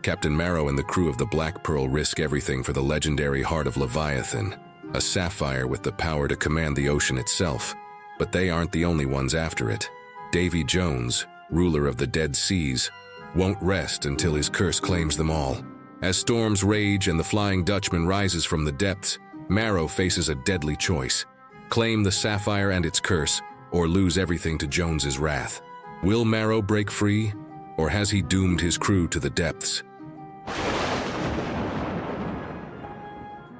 Captain Marrow and the crew of the Black Pearl risk everything for the legendary Heart of Leviathan, a sapphire with the power to command the ocean itself. But they aren't the only ones after it. Davey Jones, ruler of the Dead Seas, won't rest until his curse claims them all. As storms rage and the Flying Dutchman rises from the depths, Marrow faces a deadly choice: claim the sapphire and its curse, or lose everything to Jones's wrath. Will Marrow break free, or has he doomed his crew to the depths?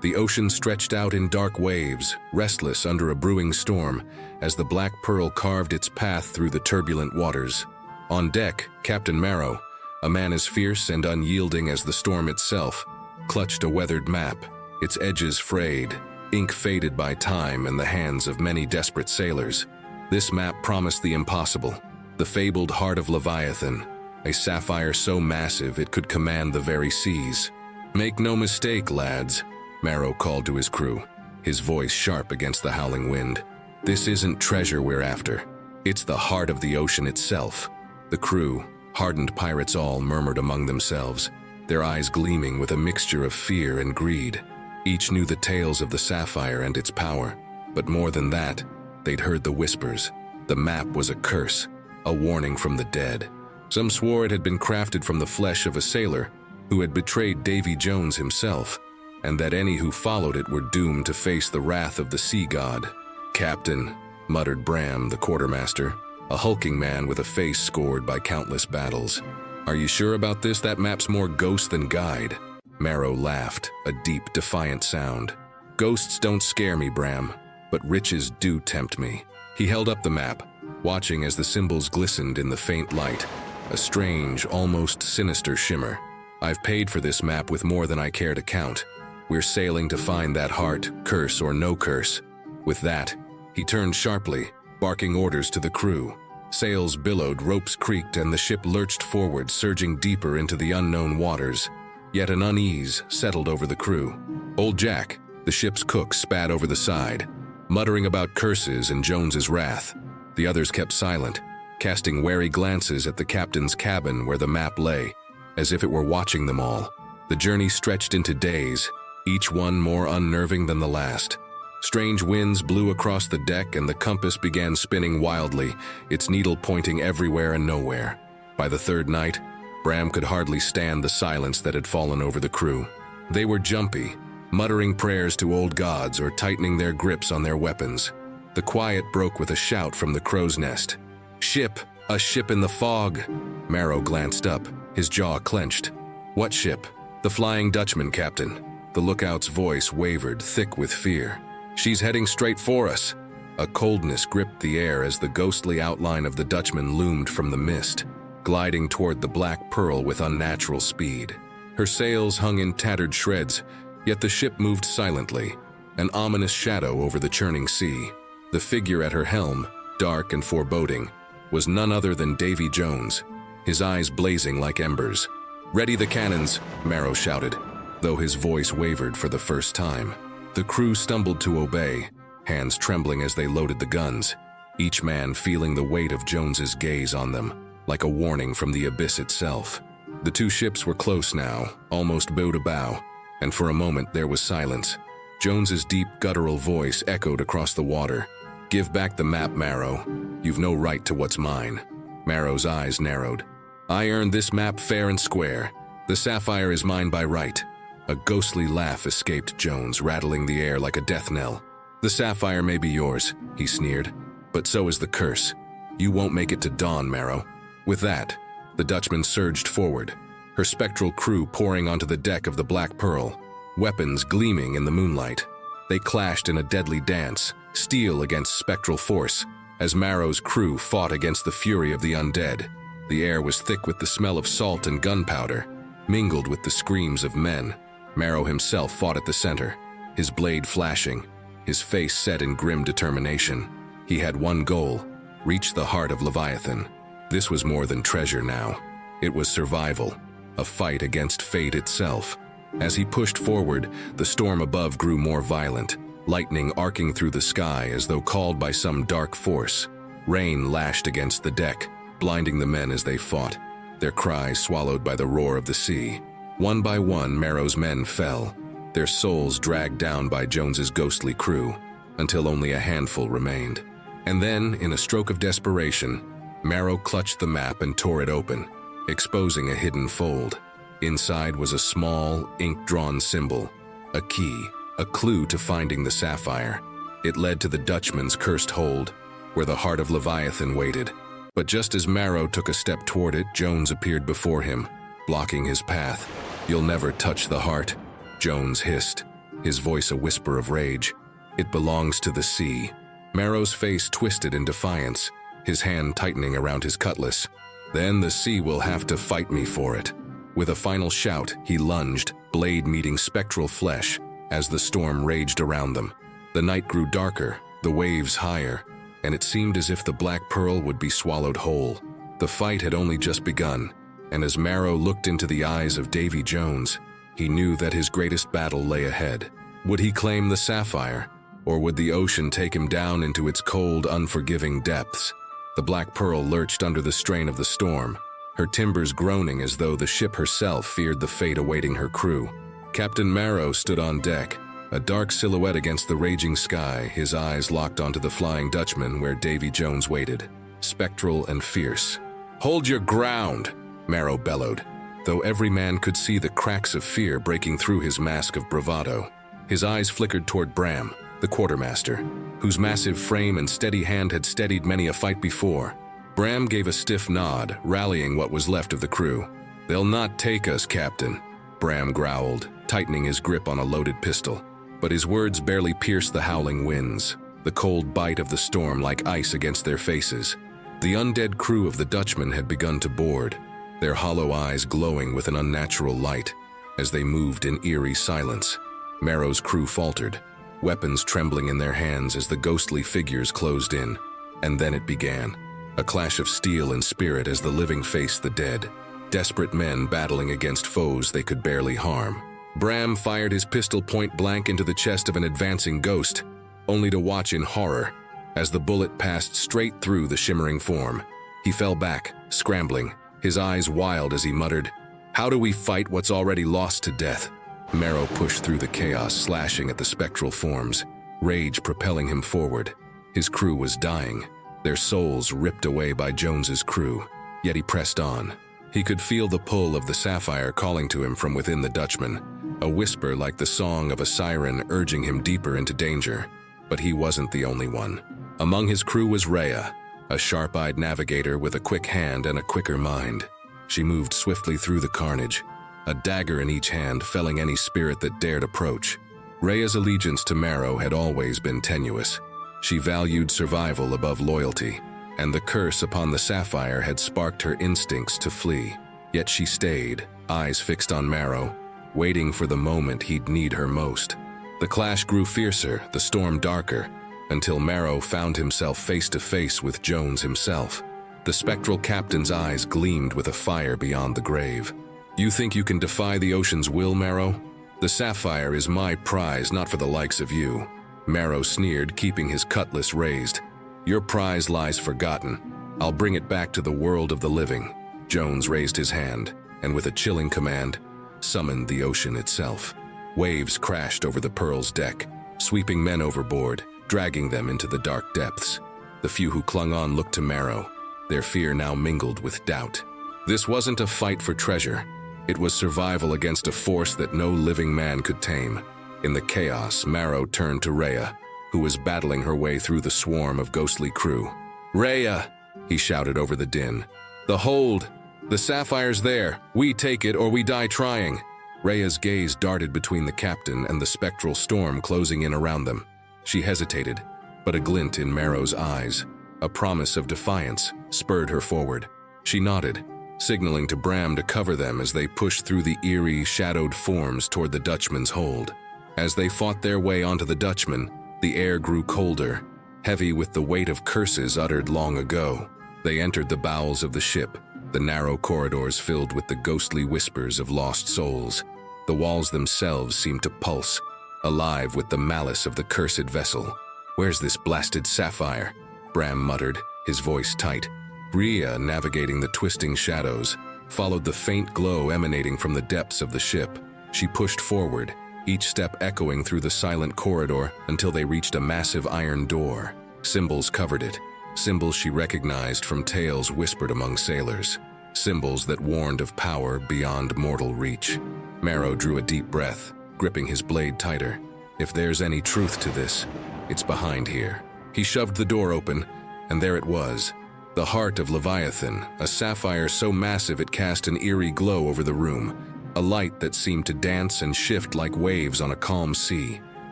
The ocean stretched out in dark waves, restless under a brewing storm, as the Black Pearl carved its path through the turbulent waters. On deck, Captain Marrow, a man as fierce and unyielding as the storm itself, clutched a weathered map, its edges frayed, ink faded by time and the hands of many desperate sailors. This map promised the impossible, the fabled Heart of Leviathan, a sapphire so massive it could command the very seas. "Make no mistake, lads," Marrow called to his crew, his voice sharp against the howling wind. "This isn't treasure we're after. It's the heart of the ocean itself." The crew, hardened pirates all, murmured among themselves, their eyes gleaming with a mixture of fear and greed. Each knew the tales of the sapphire and its power, but more than that, they'd heard the whispers. The map was a curse, a warning from the dead. Some swore it had been crafted from the flesh of a sailor who had betrayed Davey Jones himself, and that any who followed it were doomed to face the wrath of the sea god. "Captain," muttered Bram, the quartermaster, a hulking man with a face scored by countless battles. "Are you sure about this? That map's more ghost than guide." Marrow laughed, a deep, defiant sound. "Ghosts don't scare me, Bram, but riches do tempt me." He held up the map, watching as the symbols glistened in the faint light, a strange, almost sinister shimmer. "I've paid for this map with more than I care to count. We're sailing to find that heart, curse or no curse." With that, he turned sharply, barking orders to the crew. Sails billowed, ropes creaked, and the ship lurched forward, surging deeper into the unknown waters. Yet an unease settled over the crew. Old Jack, the ship's cook, spat over the side, muttering about curses and Jones's wrath. The others kept silent, casting wary glances at the captain's cabin where the map lay, as if it were watching them all. The journey stretched into days, each one more unnerving than the last. Strange winds blew across the deck and the compass began spinning wildly, its needle pointing everywhere and nowhere. By the third night, Bram could hardly stand the silence that had fallen over the crew. They were jumpy, muttering prayers to old gods or tightening their grips on their weapons. The quiet broke with a shout from the crow's nest. "Ship! A ship in the fog!" Marrow glanced up, his jaw clenched. "What ship?" "The Flying Dutchman, Captain." The lookout's voice wavered, thick with fear. "She's heading straight for us." A coldness gripped the air as the ghostly outline of the Dutchman loomed from the mist, gliding toward the Black Pearl with unnatural speed. Her sails hung in tattered shreds, yet the ship moved silently, an ominous shadow over the churning sea. The figure at her helm, dark and foreboding, was none other than Davey Jones, his eyes blazing like embers. "Ready the cannons," Marrow shouted, though his voice wavered for the first time. The crew stumbled to obey, hands trembling as they loaded the guns, each man feeling the weight of Jones's gaze on them, like a warning from the abyss itself. The two ships were close now, almost bow to bow, and for a moment there was silence. Jones's deep, guttural voice echoed across the water. "Give back the map, Marrow. You've no right to what's mine." Marrow's eyes narrowed. "I earned this map fair and square. The sapphire is mine by right." A ghostly laugh escaped Jones, rattling the air like a death knell. "The sapphire may be yours," he sneered, "but so is the curse. You won't make it to dawn, Marrow." With that, the Dutchman surged forward, her spectral crew pouring onto the deck of the Black Pearl, weapons gleaming in the moonlight. They clashed in a deadly dance, steel against spectral force, as Marrow's crew fought against the fury of the undead. The air was thick with the smell of salt and gunpowder, mingled with the screams of men. Marrow himself fought at the center, his blade flashing, his face set in grim determination. He had one goal: reach the Heart of Leviathan. This was more than treasure now. It was survival, a fight against fate itself. As he pushed forward, the storm above grew more violent, lightning arcing through the sky as though called by some dark force. Rain lashed against the deck, blinding the men as they fought, their cries swallowed by the roar of the sea. One by one, Marrow's men fell, their souls dragged down by Jones's ghostly crew, until only a handful remained. And then, in a stroke of desperation, Marrow clutched the map and tore it open, exposing a hidden fold. Inside was a small, ink-drawn symbol, a key, a clue to finding the sapphire. It led to the Dutchman's cursed hold, where the Heart of Leviathan waited. But just as Marrow took a step toward it, Jones appeared before him, blocking his path. "You'll never touch the heart," Jones hissed, his voice a whisper of rage. "It belongs to the sea." Marrow's face twisted in defiance, his hand tightening around his cutlass. "Then the sea will have to fight me for it." With a final shout, he lunged, blade meeting spectral flesh, as the storm raged around them. The night grew darker, the waves higher, and it seemed as if the Black Pearl would be swallowed whole. The fight had only just begun, and as Marrow looked into the eyes of Davey Jones, he knew that his greatest battle lay ahead. Would he claim the sapphire, or would the ocean take him down into its cold, unforgiving depths? The Black Pearl lurched under the strain of the storm, her timbers groaning as though the ship herself feared the fate awaiting her crew. Captain Marrow stood on deck, a dark silhouette against the raging sky, his eyes locked onto the Flying Dutchman where Davey Jones waited, spectral and fierce. "Hold your ground!" Marrow bellowed, though every man could see the cracks of fear breaking through his mask of bravado. His eyes flickered toward Bram, the quartermaster, whose massive frame and steady hand had steadied many a fight before. Bram gave a stiff nod, rallying what was left of the crew. "They'll not take us, Captain," Bram growled, tightening his grip on a loaded pistol. But his words barely pierced the howling winds, the cold bite of the storm like ice against their faces. The undead crew of the Dutchman had begun to board, their hollow eyes glowing with an unnatural light. As they moved in eerie silence, Marrow's crew faltered, weapons trembling in their hands as the ghostly figures closed in. And then it began, a clash of steel and spirit as the living faced the dead, desperate men battling against foes they could barely harm. Bram fired his pistol point blank into the chest of an advancing ghost, only to watch in horror as the bullet passed straight through the shimmering form. He fell back, scrambling, his eyes wild as he muttered, "How do we fight what's already lost to death?" Marrow pushed through the chaos, slashing at the spectral forms, rage propelling him forward. His crew was dying, their souls ripped away by Jones's crew, yet he pressed on. He could feel the pull of the sapphire calling to him from within the Dutchman, a whisper like the song of a siren urging him deeper into danger. But he wasn't the only one. Among his crew was Rhea, a sharp-eyed navigator with a quick hand and a quicker mind. She moved swiftly through the carnage, a dagger in each hand felling any spirit that dared approach. Rhea's allegiance to Marrow had always been tenuous. She valued survival above loyalty, and the curse upon the sapphire had sparked her instincts to flee. Yet she stayed, eyes fixed on Marrow, waiting for the moment he'd need her most. The clash grew fiercer, the storm darker, until Marrow found himself face to face with Jones himself. The spectral captain's eyes gleamed with a fire beyond the grave. "You think you can defy the ocean's will, Marrow? The sapphire is my prize, not for the likes of you." Marrow sneered, keeping his cutlass raised. "Your prize lies forgotten. I'll bring it back to the world of the living." Jones raised his hand, and with a chilling command, summoned the ocean itself. Waves crashed over the Pearl's deck, sweeping men overboard, dragging them into the dark depths. The few who clung on looked to Marrow, their fear now mingled with doubt. This wasn't a fight for treasure. It was survival against a force that no living man could tame. In the chaos, Marrow turned to Rhea, who was battling her way through the swarm of ghostly crew. "Rhea!" he shouted over the din. "The hold! The sapphire's there! We take it or we die trying!" Rhea's gaze darted between the captain and the spectral storm closing in around them. She hesitated, but a glint in Marrow's eyes, a promise of defiance, spurred her forward. She nodded, signaling to Bram to cover them as they pushed through the eerie, shadowed forms toward the Dutchman's hold. As they fought their way onto the Dutchman, the air grew colder, heavy with the weight of curses uttered long ago. They entered the bowels of the ship, the narrow corridors filled with the ghostly whispers of lost souls. The walls themselves seemed to pulse, alive with the malice of the cursed vessel. "Where's this blasted sapphire?" Bram muttered, his voice tight. Rhea, navigating the twisting shadows, followed the faint glow emanating from the depths of the ship. She pushed forward, each step echoing through the silent corridor until they reached a massive iron door. Symbols covered it, symbols she recognized from tales whispered among sailors, symbols that warned of power beyond mortal reach. Marrow drew a deep breath, gripping his blade tighter. If there's any truth to this, it's behind here. He shoved the door open, and there it was. The Heart of Leviathan, a sapphire so massive it cast an eerie glow over the room, a light that seemed to dance and shift like waves on a calm sea.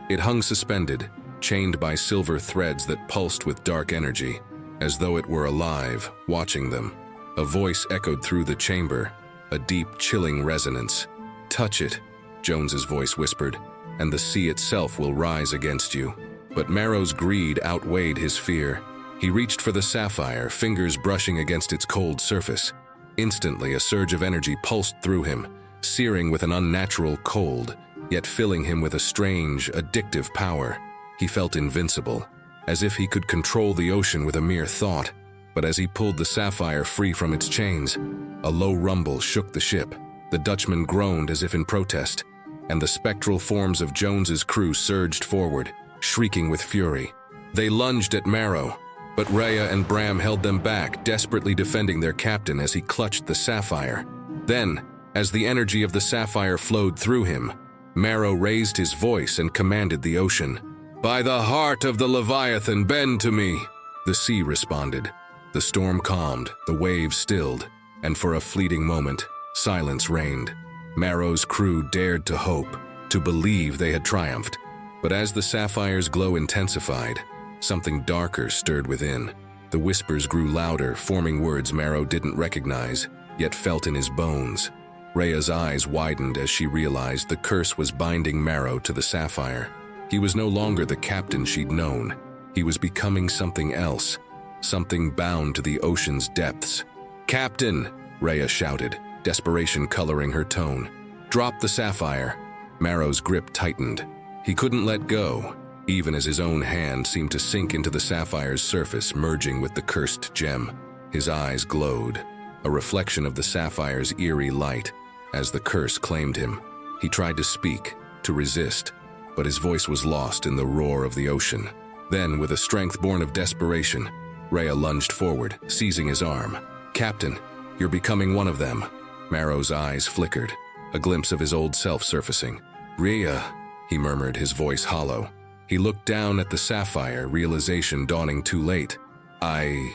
It hung suspended, chained by silver threads that pulsed with dark energy, as though it were alive, watching them. A voice echoed through the chamber, a deep, chilling resonance. "Touch it," Jones's voice whispered, "and the sea itself will rise against you." But Marrow's greed outweighed his fear. He reached for the sapphire, fingers brushing against its cold surface. Instantly, a surge of energy pulsed through him, searing with an unnatural cold, yet filling him with a strange, addictive power. He felt invincible, as if he could control the ocean with a mere thought. But as he pulled the sapphire free from its chains, a low rumble shook the ship. The Dutchman groaned as if in protest, and the spectral forms of Jones's crew surged forward, shrieking with fury. They lunged at Marrow, but Rhea and Bram held them back, desperately defending their captain as he clutched the sapphire. Then, as the energy of the sapphire flowed through him, Marrow raised his voice and commanded the ocean. "By the heart of the Leviathan, bend to me!" The sea responded. The storm calmed, the waves stilled, and for a fleeting moment, silence reigned. Marrow's crew dared to hope, to believe they had triumphed. But as the sapphire's glow intensified, something darker stirred within. The whispers grew louder, forming words Marrow didn't recognize, yet felt in his bones. Rhea's eyes widened as she realized the curse was binding Marrow to the sapphire. He was no longer the captain she'd known. He was becoming something else, something bound to the ocean's depths. "Captain!" Rhea shouted, desperation coloring her tone. "Drop the sapphire." Marrow's grip tightened. He couldn't let go, even as his own hand seemed to sink into the sapphire's surface, merging with the cursed gem. His eyes glowed, a reflection of the sapphire's eerie light, as the curse claimed him. He tried to speak, to resist, but his voice was lost in the roar of the ocean. Then, with a strength born of desperation, Rhea lunged forward, seizing his arm. "Captain, you're becoming one of them." Marrow's eyes flickered, a glimpse of his old self surfacing. "Rhea," he murmured, his voice hollow. He looked down at the sapphire, realization dawning too late. I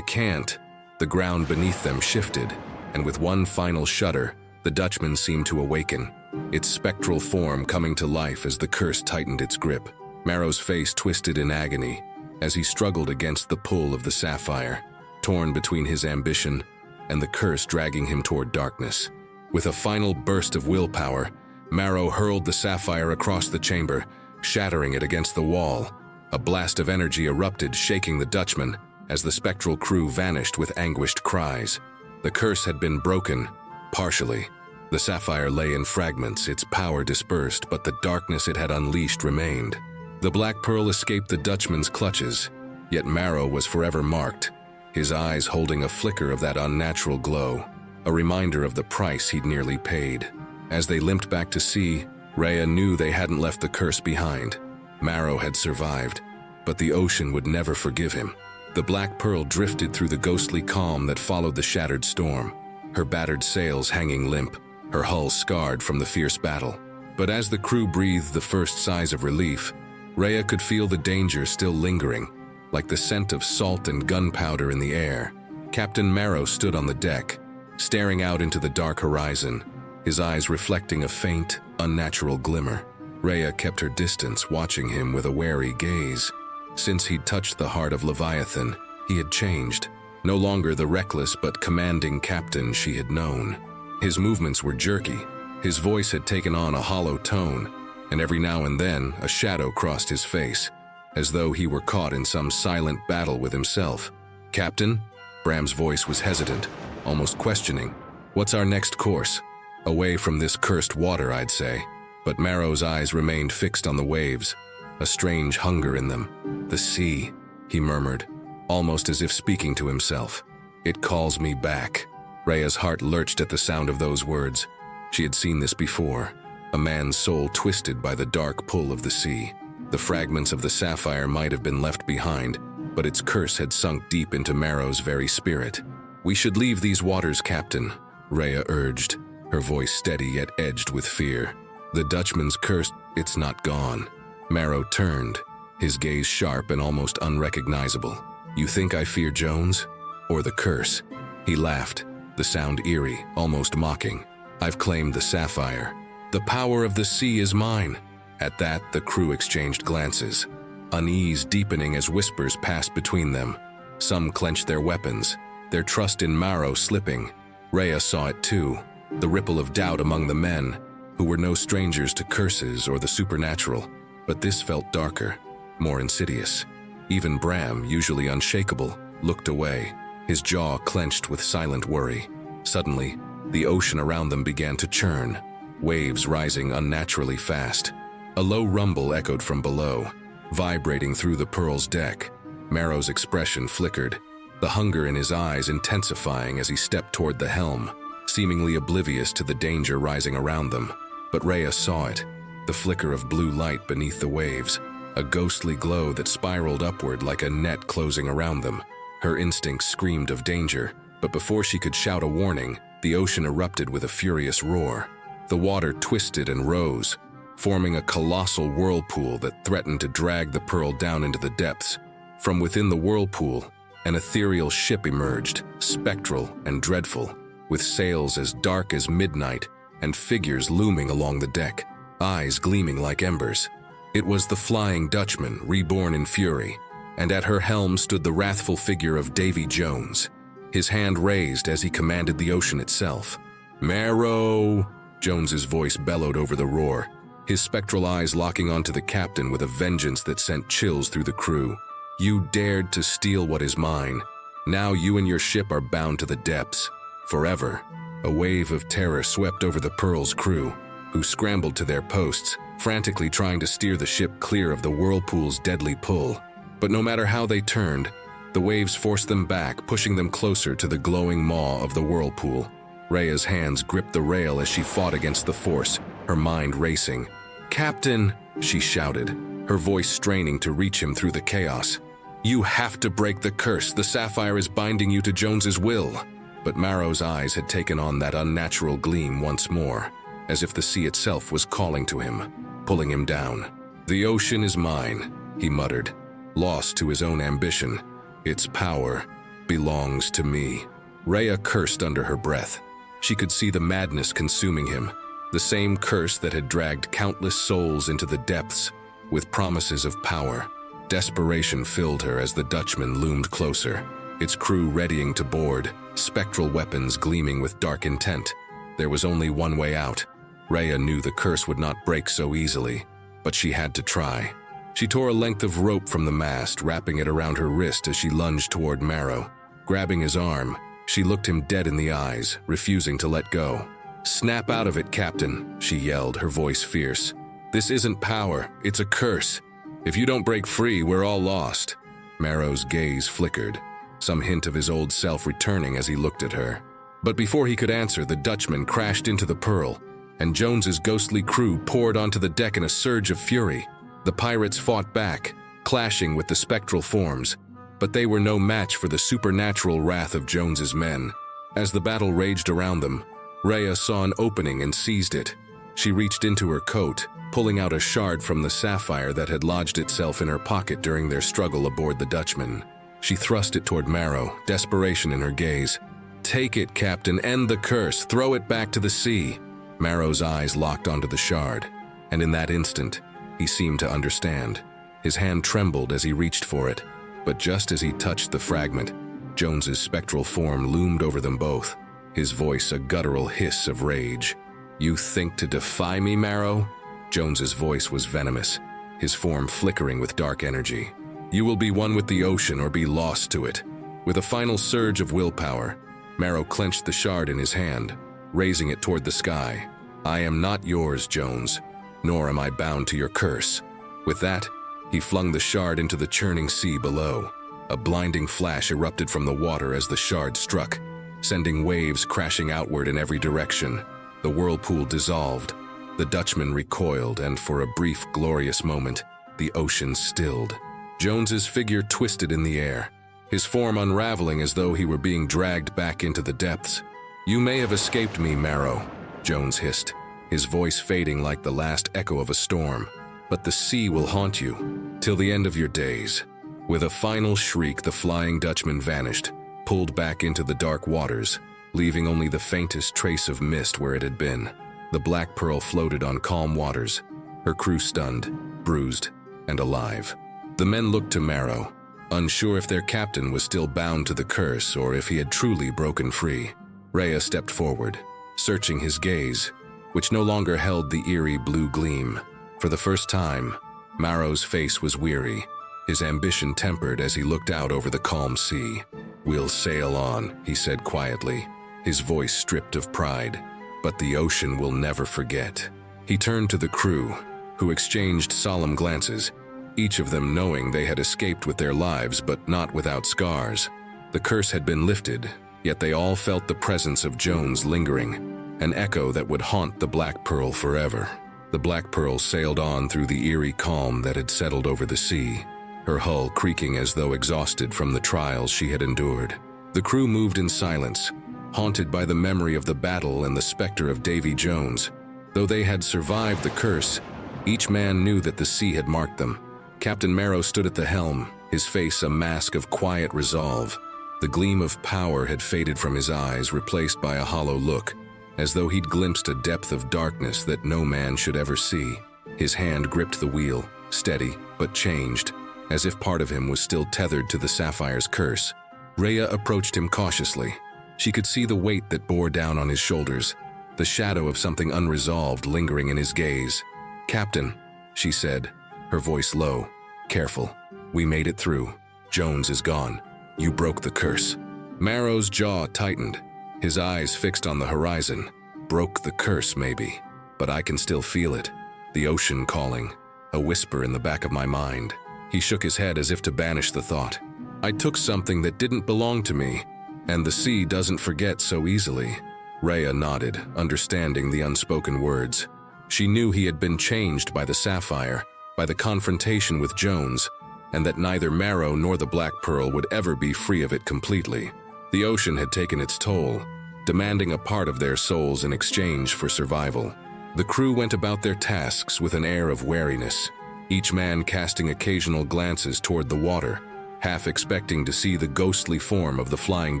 can't." The ground beneath them shifted, and with one final shudder, the Dutchman seemed to awaken, its spectral form coming to life as the curse tightened its grip. Marrow's face twisted in agony as he struggled against the pull of the sapphire, torn between his ambition and the curse dragging him toward darkness. With a final burst of willpower, Marrow hurled the sapphire across the chamber, shattering it against the wall. A blast of energy erupted, shaking the Dutchman, as the spectral crew vanished with anguished cries. The curse had been broken, partially. The sapphire lay in fragments, its power dispersed, but the darkness it had unleashed remained. The black pearl escaped the Dutchman's clutches, yet Marrow was forever marked, his eyes holding a flicker of that unnatural glow, a reminder of the price he'd nearly paid. As they limped back to sea, Rhea knew they hadn't left the curse behind. Marrow had survived, but the ocean would never forgive him. The black pearl drifted through the ghostly calm that followed the shattered storm, her battered sails hanging limp, her hull scarred from the fierce battle. But as the crew breathed the first sighs of relief, Rhea could feel the danger still lingering, like the scent of salt and gunpowder in the air. Captain Marrow stood on the deck, staring out into the dark horizon, his eyes reflecting a faint, unnatural glimmer. Rhea kept her distance, watching him with a wary gaze. Since he'd touched the heart of Leviathan, he had changed, no longer the reckless but commanding captain she had known. His movements were jerky, his voice had taken on a hollow tone, and every now and then a shadow crossed his face, as though he were caught in some silent battle with himself. "Captain?" Bram's voice was hesitant, almost questioning. "What's our next course?" "Away from this cursed water, I'd say." But Marrow's eyes remained fixed on the waves, a strange hunger in them. "The sea," he murmured, almost as if speaking to himself. "It calls me back." Rhea's heart lurched at the sound of those words. She had seen this before. A man's soul twisted by the dark pull of the sea. The fragments of the sapphire might have been left behind, but its curse had sunk deep into Marrow's very spirit. "We should leave these waters, Captain," Rhea urged, her voice steady yet edged with fear. "The Dutchman's curse, it's not gone." Marrow turned, his gaze sharp and almost unrecognizable. "You think I fear Jones? Or the curse?" He laughed, the sound eerie, almost mocking. "I've claimed the sapphire. The power of the sea is mine." At that, the crew exchanged glances, unease deepening as whispers passed between them. Some clenched their weapons, their trust in Marrow slipping. Rhea saw it too, the ripple of doubt among the men, who were no strangers to curses or the supernatural. But this felt darker, more insidious. Even Bram, usually unshakable, looked away, his jaw clenched with silent worry. Suddenly, the ocean around them began to churn, waves rising unnaturally fast. A low rumble echoed from below, vibrating through the Pearl's deck. Marrow's expression flickered, the hunger in his eyes intensifying as he stepped toward the helm, seemingly oblivious to the danger rising around them. But Rhea saw it, the flicker of blue light beneath the waves, a ghostly glow that spiraled upward like a net closing around them. Her instincts screamed of danger, but before she could shout a warning, the ocean erupted with a furious roar. The water twisted and rose, forming a colossal whirlpool that threatened to drag the Pearl down into the depths. From within the whirlpool, an ethereal ship emerged, spectral and dreadful, with sails as dark as midnight and figures looming along the deck, eyes gleaming like embers. It was the Flying Dutchman, reborn in fury, and at her helm stood the wrathful figure of Davey Jones, his hand raised as he commanded the ocean itself. "Marrow!" Jones's voice bellowed over the roar, his spectral eyes locking onto the captain with a vengeance that sent chills through the crew. "You dared to steal what is mine. Now you and your ship are bound to the depths. Forever." A wave of terror swept over the Pearl's crew, who scrambled to their posts, frantically trying to steer the ship clear of the whirlpool's deadly pull. But no matter how they turned, the waves forced them back, pushing them closer to the glowing maw of the whirlpool. Rhea's hands gripped the rail as she fought against the force, her mind racing. "Captain!" she shouted, her voice straining to reach him through the chaos. "You have to break the curse. The sapphire is binding you to Jones's will." But Marrow's eyes had taken on that unnatural gleam once more, as if the sea itself was calling to him, pulling him down. "The ocean is mine," he muttered, lost to his own ambition. "Its power belongs to me." Rhea cursed under her breath. She could see the madness consuming him, the same curse that had dragged countless souls into the depths, with promises of power. Desperation filled her as the Dutchman loomed closer, its crew readying to board, spectral weapons gleaming with dark intent. There was only one way out. Rhea knew the curse would not break so easily, but she had to try. She tore a length of rope from the mast, wrapping it around her wrist as she lunged toward Marrow. Grabbing his arm, she looked him dead in the eyes, refusing to let go. "Snap out of it, Captain," she yelled, her voice fierce. "This isn't power, it's a curse. If you don't break free, we're all lost." Marrow's gaze flickered, some hint of his old self returning as he looked at her. But before he could answer, the Dutchman crashed into the Pearl, and Jones's ghostly crew poured onto the deck in a surge of fury. The pirates fought back, clashing with the spectral forms, but they were no match for the supernatural wrath of Jones's men. As the battle raged around them, Rhea saw an opening and seized it. She reached into her coat, pulling out a shard from the sapphire that had lodged itself in her pocket during their struggle aboard the Dutchman. She thrust it toward Marrow, desperation in her gaze. "Take it, Captain, end the curse, throw it back to the sea." Marrow's eyes locked onto the shard, and in that instant, he seemed to understand. His hand trembled as he reached for it, but just as he touched the fragment, Jones's spectral form loomed over them both, his voice a guttural hiss of rage. "You think to defy me, Marrow?" Jones's voice was venomous, his form flickering with dark energy. "You will be one with the ocean or be lost to it." With a final surge of willpower, Marrow clenched the shard in his hand, raising it toward the sky. "I am not yours, Jones, nor am I bound to your curse." With that, he flung the shard into the churning sea below. A blinding flash erupted from the water as the shard struck, sending waves crashing outward in every direction. The whirlpool dissolved. The Dutchman recoiled, and for a brief, glorious moment, the ocean stilled. Jones's figure twisted in the air, his form unraveling as though he were being dragged back into the depths. "You may have escaped me, Marrow," Jones hissed, his voice fading like the last echo of a storm. "But the sea will haunt you, till the end of your days." With a final shriek, the Flying Dutchman vanished, pulled back into the dark waters, leaving only the faintest trace of mist where it had been. The Black Pearl floated on calm waters, her crew stunned, bruised, and alive. The men looked to Marrow, unsure if their captain was still bound to the curse or if he had truly broken free. Rhea stepped forward, searching his gaze, which no longer held the eerie blue gleam. For the first time, Marrow's face was weary, his ambition tempered as he looked out over the calm sea. "We'll sail on," he said quietly, his voice stripped of pride. "But the ocean will never forget." He turned to the crew, who exchanged solemn glances, each of them knowing they had escaped with their lives but not without scars. The curse had been lifted, yet they all felt the presence of Jones lingering, an echo that would haunt the Black Pearl forever. The Black Pearl sailed on through the eerie calm that had settled over the sea, her hull creaking as though exhausted from the trials she had endured. The crew moved in silence, haunted by the memory of the battle and the specter of Davey Jones. Though they had survived the curse, each man knew that the sea had marked them. Captain Marrow stood at the helm, his face a mask of quiet resolve. The gleam of power had faded from his eyes, replaced by a hollow look, as though he'd glimpsed a depth of darkness that no man should ever see. His hand gripped the wheel, steady but changed, as if part of him was still tethered to the Sapphire's curse. Rhea approached him cautiously. She could see the weight that bore down on his shoulders, the shadow of something unresolved lingering in his gaze. "Captain," she said, her voice low, "careful. We made it through. Jones is gone. You broke the curse." Marrow's jaw tightened, his eyes fixed on the horizon. "Broke the curse, maybe, but I can still feel it. The ocean calling, a whisper in the back of my mind." He shook his head as if to banish the thought. "I took something that didn't belong to me, and the sea doesn't forget so easily." Rhea nodded, understanding the unspoken words. She knew he had been changed by the sapphire, by the confrontation with Jones, and that neither Marrow nor the Black Pearl would ever be free of it completely. The ocean had taken its toll, demanding a part of their souls in exchange for survival. The crew went about their tasks with an air of wariness, each man casting occasional glances toward the water, half expecting to see the ghostly form of the Flying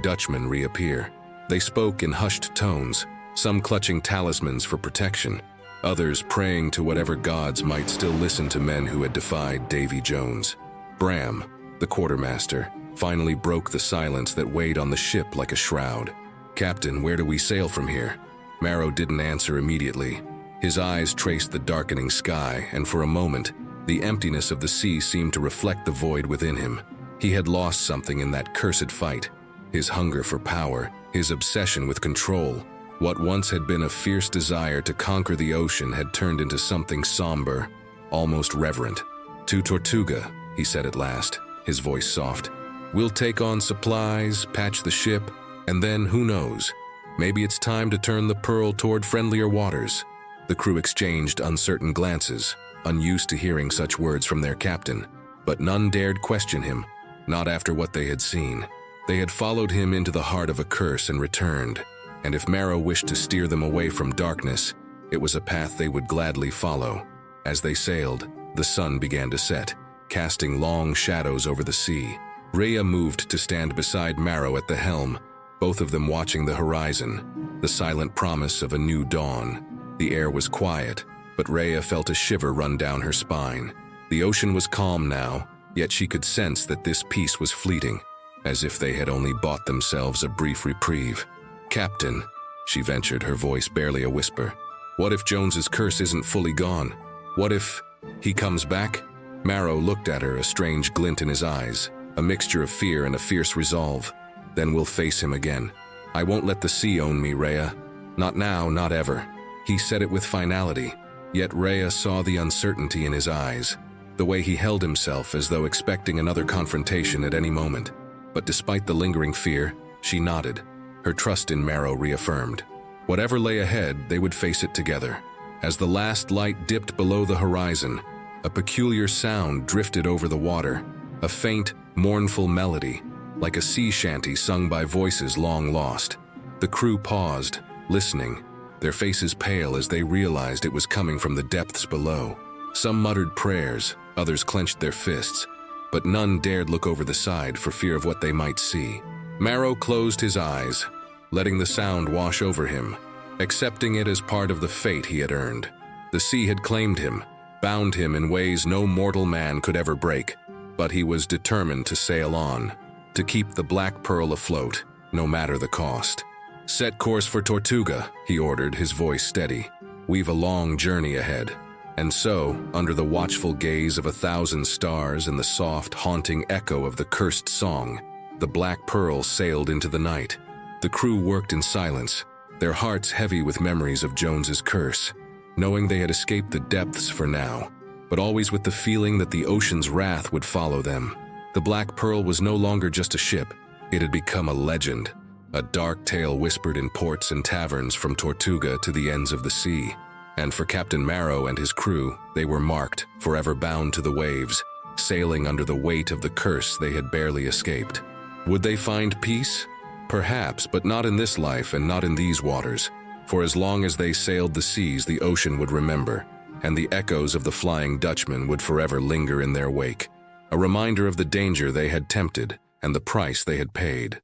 Dutchman reappear. They spoke in hushed tones, some clutching talismans for protection, others praying to whatever gods might still listen to men who had defied Davey Jones. Bram, the quartermaster, finally broke the silence that weighed on the ship like a shroud. "Captain, where do we sail from here?" Marrow didn't answer immediately. His eyes traced the darkening sky, and for a moment, the emptiness of the sea seemed to reflect the void within him. He had lost something in that cursed fight. His hunger for power, his obsession with control. What once had been a fierce desire to conquer the ocean had turned into something somber, almost reverent. "To Tortuga," he said at last, his voice soft. "We'll take on supplies, patch the ship, and then, who knows, maybe it's time to turn the Pearl toward friendlier waters." The crew exchanged uncertain glances, unused to hearing such words from their captain, but none dared question him, not after what they had seen. They had followed him into the heart of a curse and returned, and if Marrow wished to steer them away from darkness, it was a path they would gladly follow. As they sailed, the sun began to set, casting long shadows over the sea. Rhea moved to stand beside Marrow at the helm, both of them watching the horizon, the silent promise of a new dawn. The air was quiet, but Rhea felt a shiver run down her spine. The ocean was calm now, yet she could sense that this peace was fleeting, as if they had only bought themselves a brief reprieve. "Captain," she ventured, her voice barely a whisper, "what if Jones's curse isn't fully gone? What if he comes back?" Marrow looked at her, a strange glint in his eyes, a mixture of fear and a fierce resolve. "Then we'll face him again. I won't let the sea own me, Rhea. Not now, not ever." He said it with finality, yet Rhea saw the uncertainty in his eyes, the way he held himself as though expecting another confrontation at any moment. But despite the lingering fear, she nodded, her trust in Marrow reaffirmed. Whatever lay ahead, they would face it together. As the last light dipped below the horizon, a peculiar sound drifted over the water, a faint, mournful melody, like a sea shanty sung by voices long lost. The crew paused, listening, their faces pale as they realized it was coming from the depths below. Some muttered prayers, others clenched their fists, but none dared look over the side for fear of what they might see. Marrow closed his eyes, letting the sound wash over him, accepting it as part of the fate he had earned. The sea had claimed him, bound him in ways no mortal man could ever break, but he was determined to sail on, to keep the Black Pearl afloat, no matter the cost. "Set course for Tortuga," he ordered, his voice steady. "We've a long journey ahead." And so, under the watchful gaze of 1,000 stars and the soft, haunting echo of the cursed song, the Black Pearl sailed into the night. The crew worked in silence, their hearts heavy with memories of Jones's curse, knowing they had escaped the depths for now, but always with the feeling that the ocean's wrath would follow them. The Black Pearl was no longer just a ship, it had become a legend, a dark tale whispered in ports and taverns from Tortuga to the ends of the sea. And for Captain Marrow and his crew, they were marked, forever bound to the waves, sailing under the weight of the curse they had barely escaped. Would they find peace? Perhaps, but not in this life and not in these waters. For as long as they sailed the seas, the ocean would remember, and the echoes of the Flying Dutchman would forever linger in their wake, a reminder of the danger they had tempted and the price they had paid.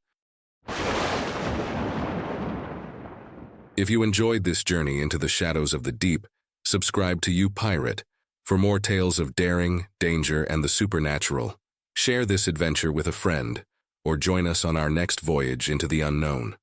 If you enjoyed this journey into the shadows of the deep, subscribe to You Pirate for more tales of daring, danger, and the supernatural. Share this adventure with a friend, or join us on our next voyage into the unknown.